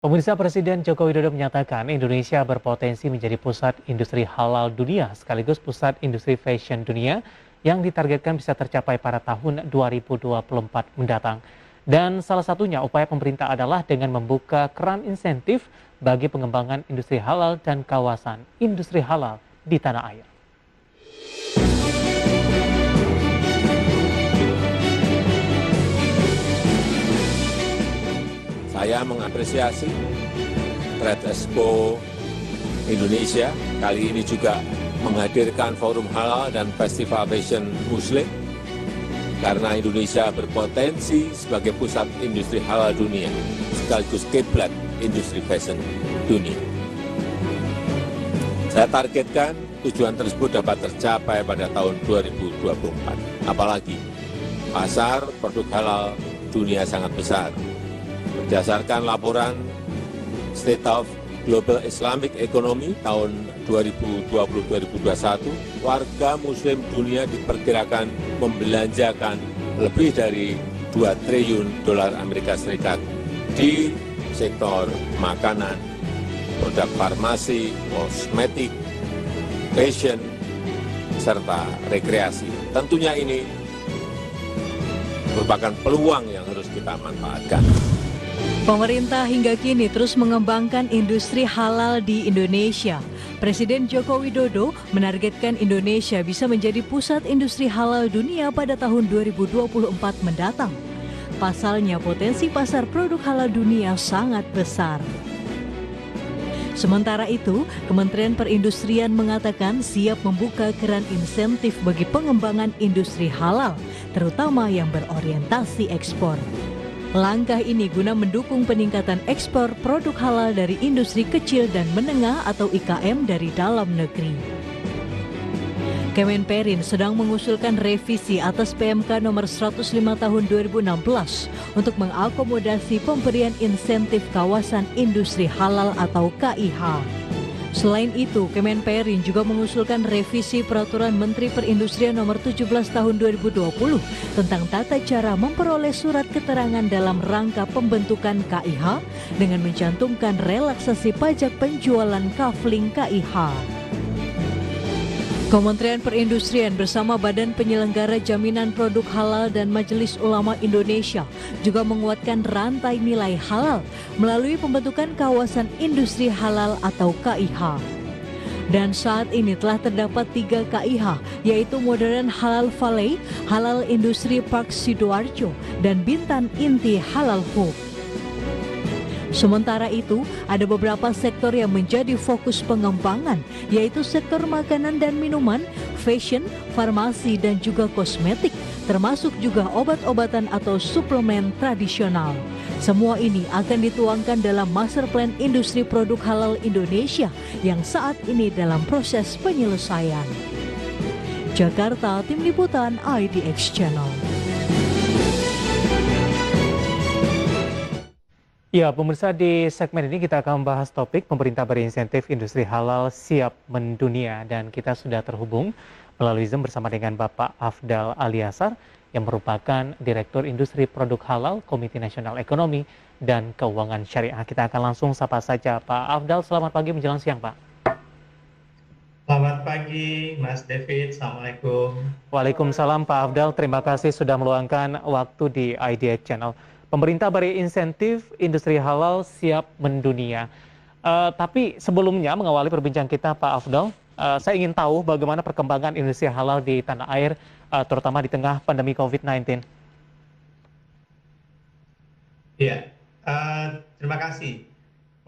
Pemirsa, Presiden Joko Widodo menyatakan Indonesia berpotensi menjadi pusat industri halal dunia sekaligus pusat industri fashion dunia yang ditargetkan bisa tercapai pada tahun 2024 mendatang. Dan salah satunya upaya pemerintah adalah dengan membuka keran insentif bagi pengembangan industri halal dan kawasan industri halal di tanah air. Saya mengapresiasi Trade Expo Indonesia kali ini juga menghadirkan forum halal dan festival fashion muslim karena Indonesia berpotensi sebagai pusat industri halal dunia sekaligus kiblat industri fashion dunia. Saya targetkan tujuan tersebut dapat tercapai pada tahun 2024. Apalagi pasar produk halal dunia sangat besar. Berdasarkan laporan State of Global Islamic Economy tahun 2020-2021, warga muslim dunia diperkirakan membelanjakan lebih dari 2 triliun dolar Amerika Serikat di sektor makanan, produk farmasi, kosmetik, fashion, serta rekreasi. Tentunya ini merupakan peluang yang harus kita manfaatkan. Pemerintah hingga kini terus mengembangkan industri halal di Indonesia. Presiden Joko Widodo menargetkan Indonesia bisa menjadi pusat industri halal dunia pada tahun 2024 mendatang. Pasalnya, potensi pasar produk halal dunia sangat besar. Sementara itu, Kementerian Perindustrian mengatakan siap membuka keran insentif bagi pengembangan industri halal, terutama yang berorientasi ekspor. Langkah ini guna mendukung peningkatan ekspor produk halal dari industri kecil dan menengah atau IKM dari dalam negeri. Kemenperin sedang mengusulkan revisi atas PMK nomor 105 tahun 2016 untuk mengakomodasi pemberian insentif kawasan industri halal atau KIH. Selain itu, Kemenperin juga mengusulkan revisi Peraturan Menteri Perindustrian Nomor 17 Tahun 2020 tentang tata cara memperoleh surat keterangan dalam rangka pembentukan KIH dengan mencantumkan relaksasi pajak penjualan kafling KIH. Kementerian Perindustrian bersama Badan Penyelenggara Jaminan Produk Halal dan Majelis Ulama Indonesia juga menguatkan rantai nilai halal melalui pembentukan kawasan industri halal atau KIH. Dan saat ini telah terdapat 3 KIH, yaitu Modern Halal Valley, Halal Industri Park Sidoarjo, dan Bintan Inti Halal Hub. Sementara itu, ada beberapa sektor yang menjadi fokus pengembangan, yaitu sektor makanan dan minuman, fashion, farmasi, dan juga kosmetik, termasuk juga obat-obatan atau suplemen tradisional. Semua ini akan dituangkan dalam Master Plan Industri Produk Halal Indonesia yang saat ini dalam proses penyelesaian. Jakarta, Tim Liputan IDX Channel. Ya, pemirsa, di segmen ini kita akan membahas topik pemerintah berinsentif industri halal siap mendunia, dan kita sudah terhubung melalui Zoom bersama dengan Bapak Afdal Aliasar yang merupakan Direktur Industri Produk Halal Komite Nasional Ekonomi dan Keuangan Syariah. Kita akan langsung sapa saja Pak Afdal. Selamat pagi menjelang siang, Pak. Selamat pagi, Mas David. Assalamualaikum. Waalaikumsalam, Pak Afdal. Terima kasih sudah meluangkan waktu di IDX Channel. Pemerintah beri insentif industri halal siap mendunia. Tapi sebelumnya mengawali perbincangan kita, Pak Afdal, saya ingin tahu bagaimana perkembangan industri halal di tanah air, terutama di tengah pandemi COVID-19. Ya, terima kasih.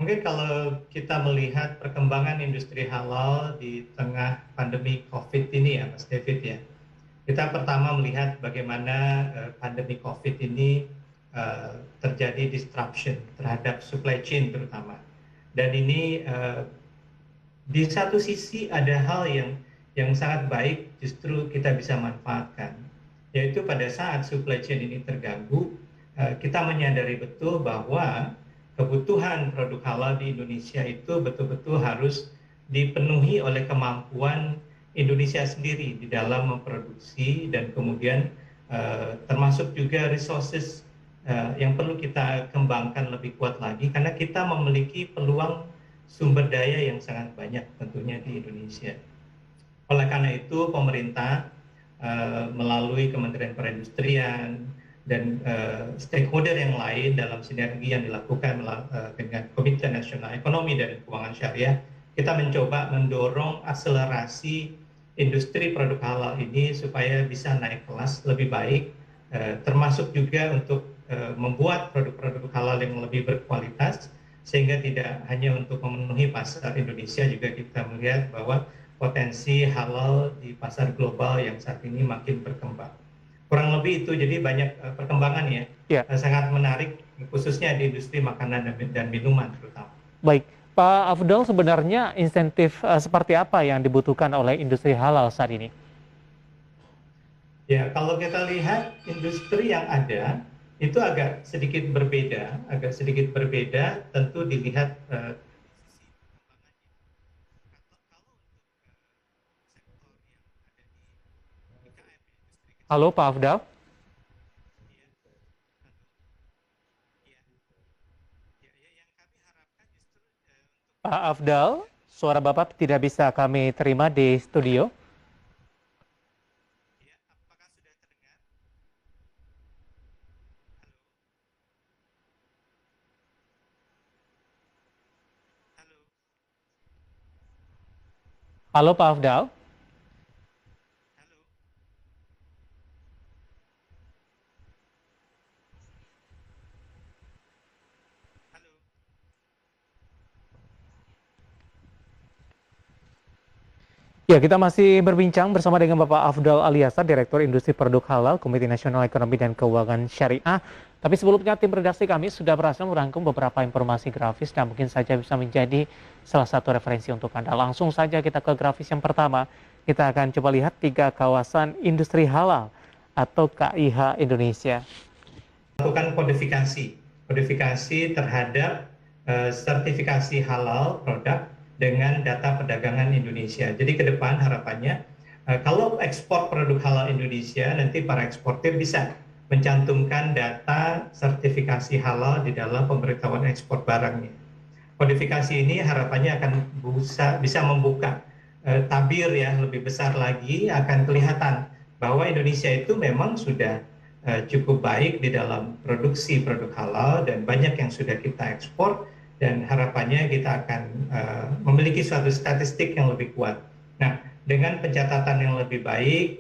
Mungkin kalau kita melihat perkembangan industri halal di tengah pandemi COVID ini ya, Mas David ya. Kita pertama melihat bagaimana pandemi COVID ini terjadi disruption terhadap supply chain terutama. Dan ini di satu sisi ada hal yang sangat baik justru kita bisa manfaatkan, yaitu pada saat supply chain ini terganggu, kita menyadari betul bahwa kebutuhan produk halal di Indonesia itu betul-betul harus dipenuhi oleh kemampuan Indonesia sendiri di dalam memproduksi dan kemudian termasuk juga resources yang perlu kita kembangkan lebih kuat lagi karena kita memiliki peluang sumber daya yang sangat banyak tentunya di Indonesia. Oleh karena itu pemerintah melalui Kementerian Perindustrian dan stakeholder yang lain dalam sinergi yang dilakukan dengan Komite Nasional Ekonomi dan Keuangan Syariah, kita mencoba mendorong akselerasi industri produk halal ini supaya bisa naik kelas lebih baik, termasuk juga untuk membuat produk-produk halal yang lebih berkualitas, sehingga tidak hanya untuk memenuhi pasar Indonesia, juga kita melihat bahwa potensi halal di pasar global yang saat ini makin berkembang. Kurang lebih itu, jadi banyak perkembangan ya, sangat menarik, khususnya di industri makanan dan minuman terutama. Baik, Pak Afdal, sebenarnya insentif seperti apa yang dibutuhkan oleh industri halal saat ini? Ya, kalau kita lihat industri yang ada, itu agak sedikit berbeda, tentu dilihat Halo Pak Afdal? Pak Afdal, suara Bapak tidak bisa kami terima di studio. Halo Pak Afdal? Ya, kita masih berbincang bersama dengan Bapak Afdal Aliasa, Direktur Industri Produk Halal, Komite Nasional Ekonomi dan Keuangan Syariah. Tapi sebelumnya tim redaksi kami sudah berhasil merangkum beberapa informasi grafis dan mungkin saja bisa menjadi salah satu referensi untuk Anda. Langsung saja kita ke grafis yang pertama. Kita akan coba lihat 3 kawasan industri halal atau KIH Indonesia. Lakukan kodifikasi terhadap sertifikasi halal produk dengan data perdagangan Indonesia. Jadi ke depan harapannya kalau ekspor produk halal Indonesia, nanti para eksportir bisa mencantumkan data sertifikasi halal di dalam pemberitahuan ekspor barangnya. Kodifikasi ini harapannya akan bisa membuka tabir yang lebih besar lagi, akan kelihatan bahwa Indonesia itu memang sudah cukup baik di dalam produksi produk halal dan banyak yang sudah kita ekspor. Dan harapannya kita akan memiliki suatu statistik yang lebih kuat. Nah, dengan pencatatan yang lebih baik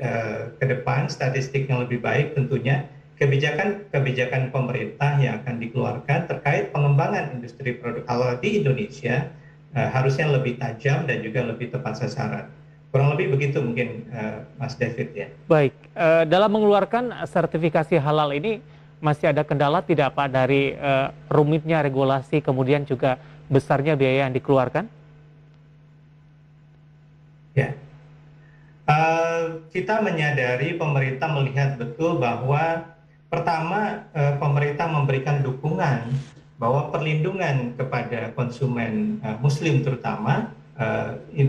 ke depan, statistik yang lebih baik tentunya, kebijakan pemerintah yang akan dikeluarkan terkait pengembangan industri produk halal di Indonesia harusnya lebih tajam dan juga lebih tepat sasaran. Kurang lebih begitu mungkin Mas David ya. Baik, dalam mengeluarkan sertifikasi halal ini, masih ada kendala tidak Pak dari rumitnya regulasi, kemudian juga besarnya biaya yang dikeluarkan? Ya, kita menyadari, pemerintah melihat betul bahwa pertama pemerintah memberikan dukungan bahwa perlindungan kepada konsumen Muslim terutama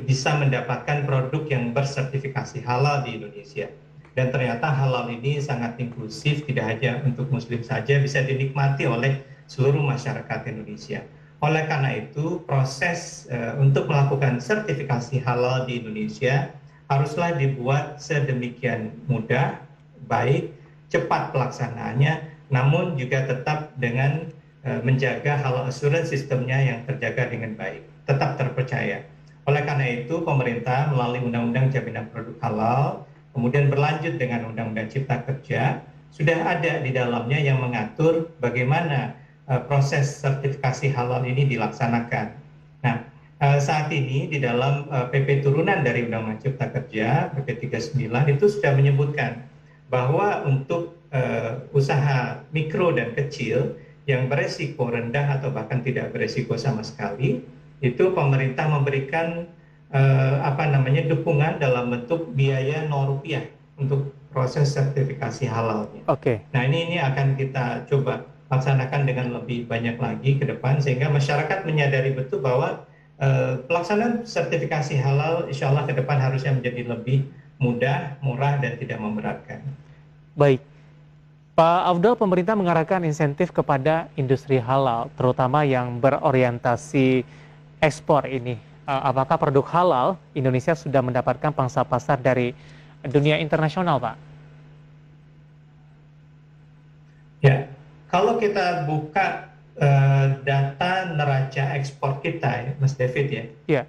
bisa mendapatkan produk yang bersertifikasi halal di Indonesia. Dan ternyata halal ini sangat inklusif, tidak hanya untuk Muslim saja, bisa dinikmati oleh seluruh masyarakat Indonesia. Oleh karena itu, proses untuk melakukan sertifikasi halal di Indonesia haruslah dibuat sedemikian mudah, baik, cepat pelaksanaannya, namun juga tetap dengan menjaga halal assurance sistemnya yang terjaga dengan baik, tetap terpercaya. Oleh karena itu, pemerintah melalui Undang-Undang Jaminan Produk Halal, kemudian berlanjut dengan Undang-Undang Cipta Kerja, sudah ada di dalamnya yang mengatur bagaimana proses sertifikasi halal ini dilaksanakan. Nah, saat ini di dalam PP turunan dari Undang-Undang Cipta Kerja, PP 39 itu sudah menyebutkan bahwa untuk usaha mikro dan kecil yang beresiko rendah atau bahkan tidak beresiko sama sekali, itu pemerintah memberikan dukungan dalam bentuk biaya 0 rupiah untuk proses sertifikasi halalnya. Oke. Nah ini akan kita coba laksanakan dengan lebih banyak lagi ke depan, sehingga masyarakat menyadari betul bahwa pelaksanaan sertifikasi halal insya Allah ke depan harusnya menjadi lebih mudah, murah, dan tidak memberatkan. Baik. Pak Afdal, pemerintah mengarahkan insentif kepada industri halal, terutama yang berorientasi ekspor ini. Apakah produk halal Indonesia sudah mendapatkan pangsa pasar dari dunia internasional, Pak? Ya, kalau kita buka data neraca ekspor kita, ya, Mas David ya, Ya.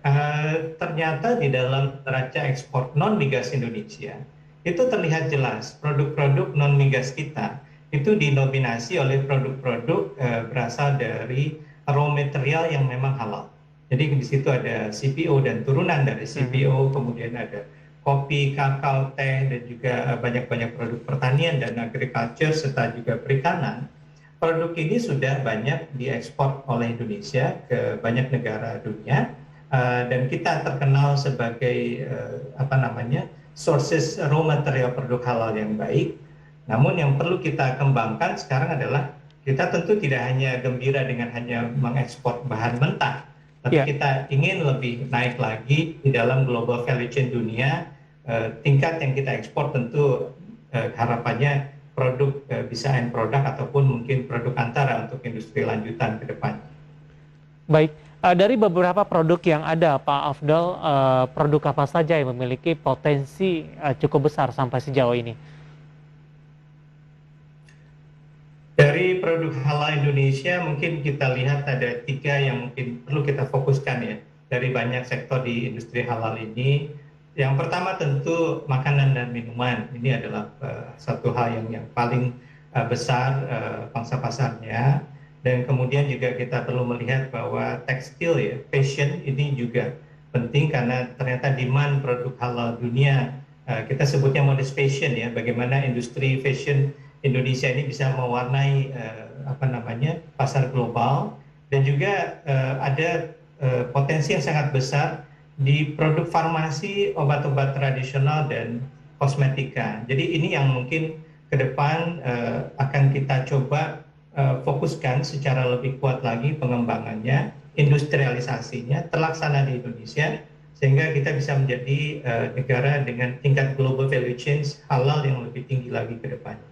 ternyata di dalam neraca ekspor non migas Indonesia itu terlihat jelas produk-produk non migas kita itu dinominasi oleh produk-produk berasal dari raw material yang memang halal. Jadi di situ ada CPO dan turunan dari CPO, kemudian ada kopi, kakao, teh, dan juga banyak-banyak produk pertanian dan agriculture serta juga perikanan. Produk ini sudah banyak diekspor oleh Indonesia ke banyak negara dunia dan kita terkenal sebagai sources raw material produk halal yang baik. Namun yang perlu kita kembangkan sekarang adalah kita tentu tidak hanya gembira dengan hanya mengekspor bahan mentah, tapi kita ingin lebih naik lagi di dalam global value chain dunia. Tingkat yang kita ekspor tentu harapannya produk bisa end product ataupun mungkin produk antara untuk industri lanjutan ke depan. Baik, dari beberapa produk yang ada, Pak Afdal, produk apa saja yang memiliki potensi cukup besar sampai sejauh ini? Dari produk halal Indonesia mungkin kita lihat ada 3 yang mungkin perlu kita fokuskan ya dari banyak sektor di industri halal ini. Yang pertama tentu makanan dan minuman. Ini adalah satu hal yang paling besar pangsa pasarnya. Dan kemudian juga kita perlu melihat bahwa tekstil ya, fashion ini juga penting karena ternyata demand produk halal dunia, kita sebutnya modest fashion ya, bagaimana industri fashion Indonesia ini bisa mewarnai pasar global, dan juga ada potensi yang sangat besar di produk farmasi, obat-obat tradisional dan kosmetika. Jadi ini yang mungkin ke depan akan kita coba fokuskan secara lebih kuat lagi pengembangannya, industrialisasinya terlaksana di Indonesia sehingga kita bisa menjadi negara dengan tingkat global value chain halal yang lebih tinggi lagi ke depannya.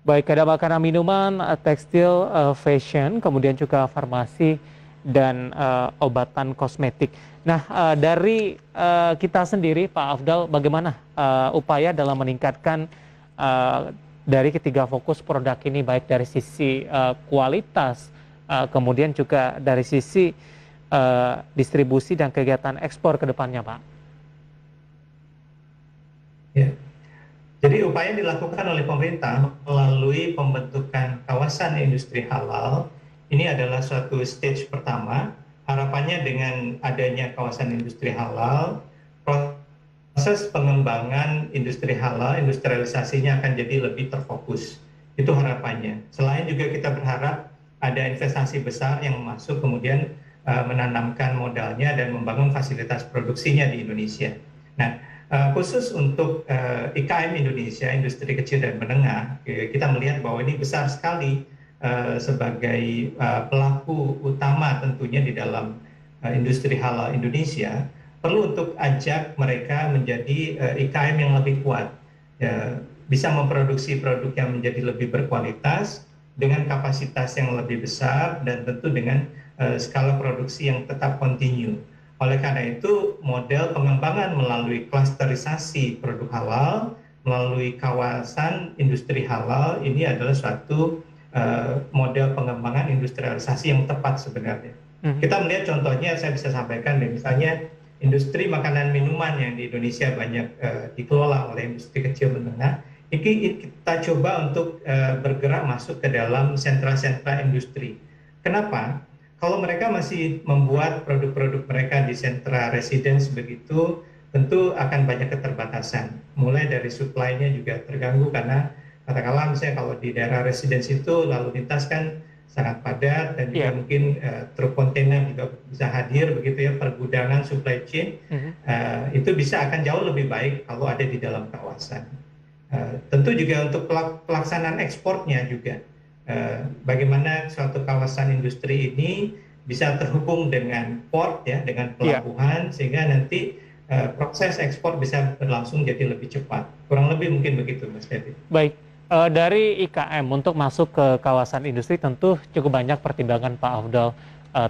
Baik, ada makanan minuman, tekstil, fashion, kemudian juga farmasi dan obatan kosmetik. Nah, dari kita sendiri, Pak Afdal, bagaimana upaya dalam meningkatkan dari ketiga fokus produk ini, baik dari sisi kualitas, kemudian juga dari sisi distribusi dan kegiatan ekspor ke depannya, Pak? Ya. Jadi upaya yang dilakukan oleh pemerintah melalui pembentukan kawasan industri halal ini adalah suatu stage pertama. Harapannya dengan adanya kawasan industri halal, proses pengembangan industri halal, industrialisasinya akan jadi lebih terfokus. Itu harapannya. Selain juga kita berharap ada investasi besar yang masuk kemudian menanamkan modalnya dan membangun fasilitas produksinya di Indonesia. Nah, khusus untuk IKM Indonesia, industri kecil dan menengah, kita melihat bahwa ini besar sekali sebagai pelaku utama tentunya di dalam industri halal Indonesia, perlu untuk ajak mereka menjadi IKM yang lebih kuat, bisa memproduksi produk yang menjadi lebih berkualitas dengan kapasitas yang lebih besar dan tentu dengan skala produksi yang tetap kontinu. Oleh karena itu, model pengembangan melalui klasterisasi produk halal, melalui kawasan industri halal, ini adalah suatu model pengembangan industrialisasi yang tepat sebenarnya. Kita melihat contohnya, saya bisa sampaikan, misalnya industri makanan minuman yang di Indonesia banyak dikelola oleh industri kecil menengah, ini kita coba untuk bergerak masuk ke dalam sentra-sentra industri. Kenapa? Kalau mereka masih membuat produk-produk mereka di sentra residence begitu, tentu akan banyak keterbatasan. Mulai dari supply-nya juga terganggu karena katakanlah misalnya kalau di daerah residence itu lalu lintas kan sangat padat dan juga mungkin truk kontainer juga bisa hadir begitu ya, pergudangan supply chain itu bisa akan jauh lebih baik kalau ada di dalam kawasan. Tentu juga untuk pelaksanaan ekspornya juga. Bagaimana suatu kawasan industri ini bisa terhubung dengan port ya, dengan pelabuhan sehingga nanti proses ekspor bisa berlangsung jadi lebih cepat. Kurang lebih mungkin begitu, Mas David. Baik, Dari IKM untuk masuk ke kawasan industri tentu cukup banyak pertimbangan Pak Afdal,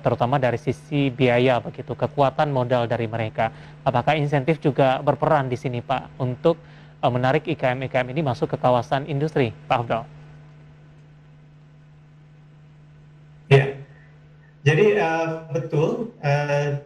terutama dari sisi biaya begitu, kekuatan modal dari mereka. Apakah insentif juga berperan di sini Pak untuk menarik IKM-IKM ini masuk ke kawasan industri, Pak Afdal? Ya, jadi betul,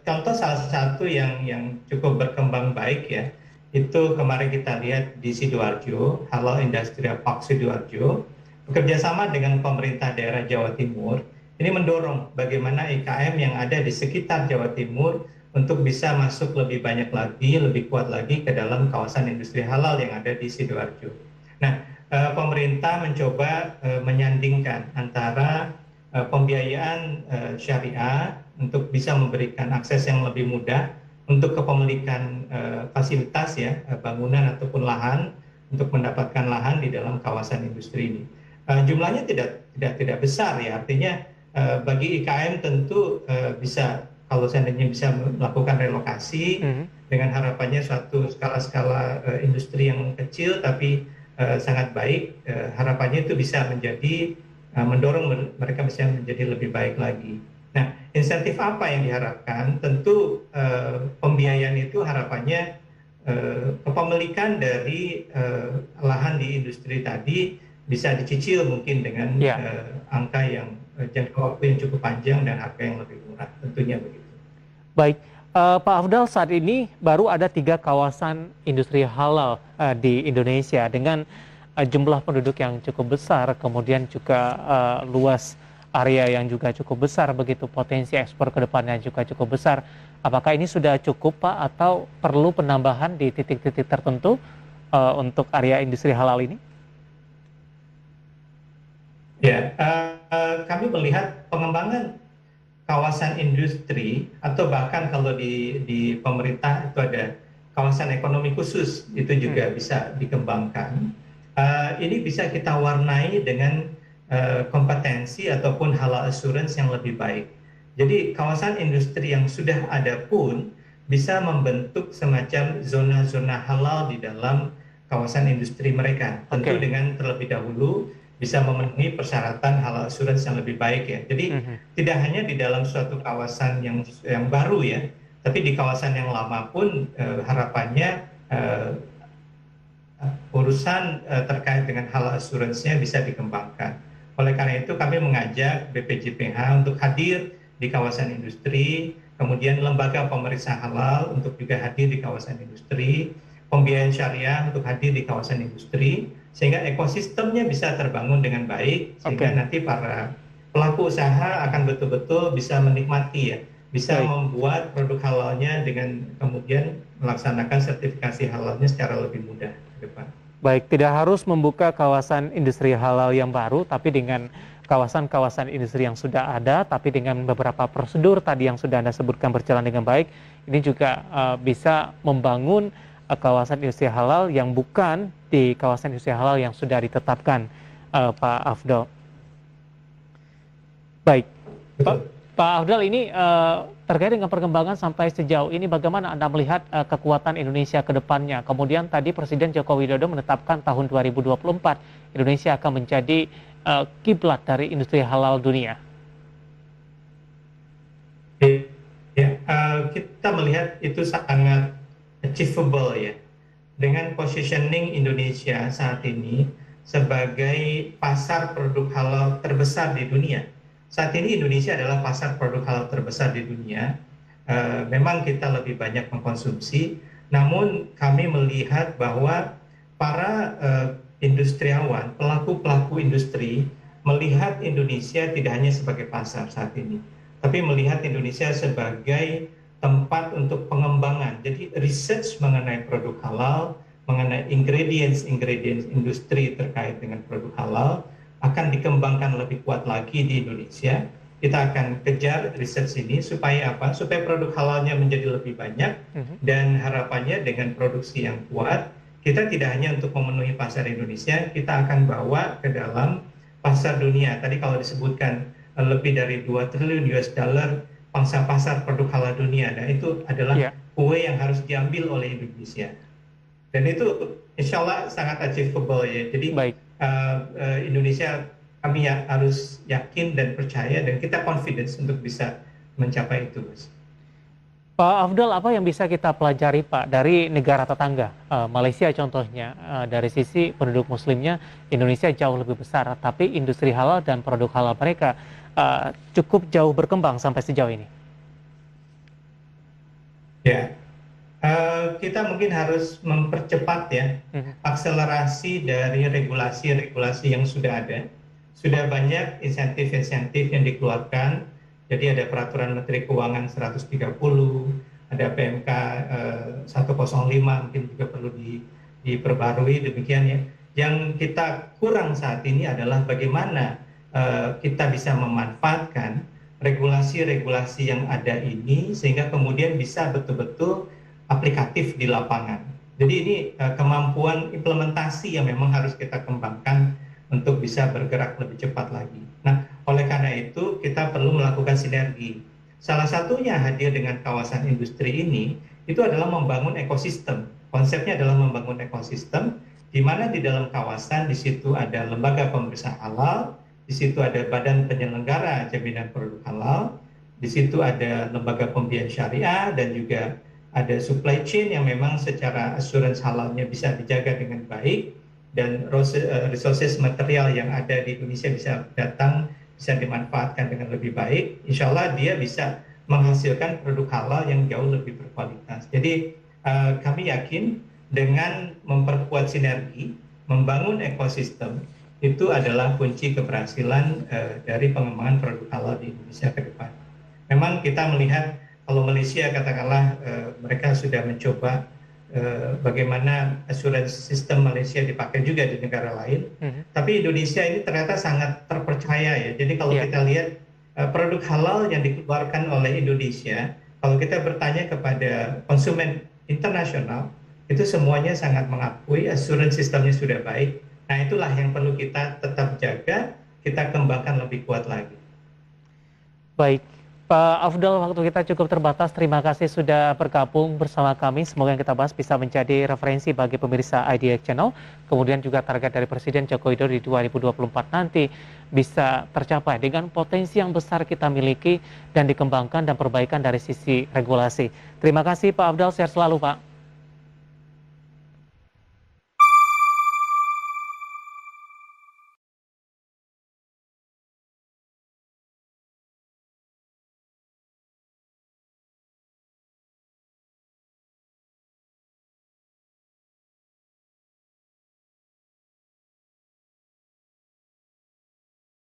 contoh salah satu yang cukup berkembang baik ya, itu kemarin kita lihat di Sidoarjo, Halal Industrial Park Sidoarjo, bekerja sama dengan pemerintah daerah Jawa Timur, ini mendorong bagaimana IKM yang ada di sekitar Jawa Timur untuk bisa masuk lebih banyak lagi, lebih kuat lagi ke dalam kawasan industri halal yang ada di Sidoarjo. Nah, pemerintah mencoba menyandingkan antara pembiayaan syariah untuk bisa memberikan akses yang lebih mudah untuk kepemilikan fasilitas ya, bangunan ataupun lahan untuk mendapatkan lahan di dalam kawasan industri ini. Jumlahnya tidak besar ya, artinya bagi IKM tentu bisa, kalau seandainya bisa melakukan relokasi dengan harapannya suatu skala-skala industri yang kecil tapi sangat baik, harapannya itu bisa menjadi mendorong mereka bisa menjadi lebih baik lagi. Nah, insentif apa yang diharapkan? Tentu pembiayaan itu harapannya kepemilikan dari lahan di industri tadi bisa dicicil mungkin dengan angka yang jangka waktu yang cukup panjang dan harga yang lebih murah, tentunya begitu. Baik, Pak Afdal, saat ini baru ada 3 kawasan industri halal di Indonesia dengan jumlah penduduk yang cukup besar, kemudian juga luas area yang juga cukup besar begitu, potensi ekspor ke depannya juga cukup besar. Apakah ini sudah cukup Pak atau perlu penambahan di titik-titik tertentu untuk area industri halal ini? Ya, kami melihat pengembangan kawasan industri atau bahkan kalau di pemerintah itu ada kawasan ekonomi khusus, itu juga bisa dikembangkan. Ini bisa kita warnai dengan kompetensi ataupun halal assurance yang lebih baik. Jadi kawasan industri yang sudah ada pun bisa membentuk semacam zona-zona halal di dalam kawasan industri mereka. Tentu dengan terlebih dahulu bisa memenuhi persyaratan halal assurance yang lebih baik ya. Jadi tidak hanya di dalam suatu kawasan yang baru ya, tapi di kawasan yang lama pun harapannya urusan terkait dengan halal assurance-nya bisa dikembangkan. Oleh karena itu kami mengajak BPJPH untuk hadir di kawasan industri, kemudian lembaga pemeriksa halal untuk juga hadir di kawasan industri, pembiayaan syariah untuk hadir di kawasan industri, sehingga ekosistemnya bisa terbangun dengan baik, sehingga nanti para pelaku usaha akan betul-betul bisa menikmati ya, bisa membuat produk halalnya dengan kemudian melaksanakan sertifikasi halalnya secara lebih mudah ke depan. Baik, tidak harus membuka kawasan industri halal yang baru, tapi dengan kawasan-kawasan industri yang sudah ada, tapi dengan beberapa prosedur tadi yang sudah Anda sebutkan berjalan dengan baik, ini juga bisa membangun kawasan industri halal yang bukan di kawasan industri halal yang sudah ditetapkan, Pak Afdal. Baik, Pak Afdal, ini terkait dengan perkembangan sampai sejauh ini, bagaimana Anda melihat kekuatan Indonesia ke depannya? Kemudian tadi Presiden Joko Widodo menetapkan tahun 2024 Indonesia akan menjadi kiblat dari industri halal dunia. Ya, kita melihat itu sangat achievable ya, dengan positioning Indonesia saat ini sebagai pasar produk halal terbesar di dunia. Saat ini Indonesia adalah pasar produk halal terbesar di dunia. Memang kita lebih banyak mengkonsumsi, namun kami melihat bahwa para industriawan, pelaku-pelaku industri melihat Indonesia tidak hanya sebagai pasar saat ini, tapi melihat Indonesia sebagai tempat untuk pengembangan. Jadi research mengenai produk halal, mengenai ingredients industri terkait dengan produk halal akan dikembangkan lebih kuat lagi di Indonesia. Kita akan kejar research ini supaya apa? Supaya produk halalnya menjadi lebih banyak, dan harapannya dengan produksi yang kuat, kita tidak hanya untuk memenuhi pasar Indonesia, kita akan bawa ke dalam pasar dunia. Tadi kalau disebutkan lebih dari 2 triliun US dollar pangsa pasar produk halal dunia, dan itu adalah kue yang harus diambil oleh Indonesia. Dan itu insya Allah sangat achievable ya. Jadi Indonesia, kami harus yakin dan percaya dan kita confidence untuk bisa mencapai itu, Mas. Pak Afdal, apa yang bisa kita pelajari Pak dari negara tetangga, Malaysia contohnya, dari sisi penduduk muslimnya Indonesia jauh lebih besar, tapi industri halal dan produk halal mereka cukup jauh berkembang sampai sejauh ini. Ya, kita mungkin harus mempercepat ya akselerasi dari regulasi-regulasi yang sudah ada. Sudah banyak insentif-insentif yang dikeluarkan. Jadi ada peraturan Menteri Keuangan 130, ada PMK 105 mungkin juga perlu diperbarui demikian ya. Yang kita kurang saat ini adalah bagaimana kita bisa memanfaatkan regulasi-regulasi yang ada ini sehingga kemudian bisa betul-betul aplikatif di lapangan. Jadi ini kemampuan implementasi yang memang harus kita kembangkan untuk bisa bergerak lebih cepat lagi. Nah, oleh karena itu kita perlu melakukan sinergi. Salah satunya hadir dengan kawasan industri ini itu adalah membangun ekosistem. Konsepnya adalah membangun ekosistem di mana di dalam kawasan di situ ada lembaga pemeriksa halal, di situ ada badan penyelenggara jaminan produk halal, di situ ada lembaga pembiayaan syariah dan juga ada supply chain yang memang secara asuransi halalnya bisa dijaga dengan baik dan resources material yang ada di Indonesia bisa datang, bisa dimanfaatkan dengan lebih baik. Insya Allah dia bisa menghasilkan produk halal yang jauh lebih berkualitas. Jadi kami yakin dengan memperkuat sinergi, membangun ekosistem, itu adalah kunci keberhasilan dari pengembangan produk halal di Indonesia ke depan. Memang kita melihat kalau Malaysia katakanlah mereka sudah mencoba bagaimana asuransi sistem Malaysia dipakai juga di negara lain, tapi Indonesia ini ternyata sangat terpercaya ya. Jadi kalau kita lihat produk halal yang dikeluarkan oleh Indonesia, kalau kita bertanya kepada konsumen internasional, itu semuanya sangat mengakui asuransi sistemnya sudah baik. Nah itulah yang perlu kita tetap jaga, kita kembangkan lebih kuat lagi. Baik. Pak Afdal, waktu kita cukup terbatas. Terima kasih sudah bergabung bersama kami. Semoga yang kita bahas bisa menjadi referensi bagi pemirsa IDX Channel. Kemudian juga target dari Presiden Joko Widodo di 2024 nanti bisa tercapai dengan potensi yang besar kita miliki dan dikembangkan dan perbaikan dari sisi regulasi. Terima kasih Pak Afdal, sehat selalu Pak.